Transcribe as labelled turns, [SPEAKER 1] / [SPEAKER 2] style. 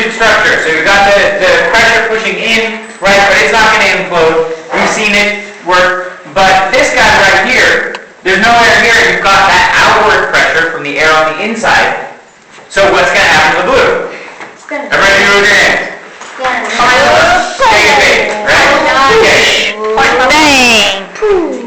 [SPEAKER 1] rigid structure. So you've got the pressure pushing in, right, but it's not going to implode. We've seen it work. But this guy right here, there's no air here. You've got that outward pressure from the air on the inside. So what's going to happen to the balloon? Everybody move your hands. Take it big, right? Okay.
[SPEAKER 2] Bang!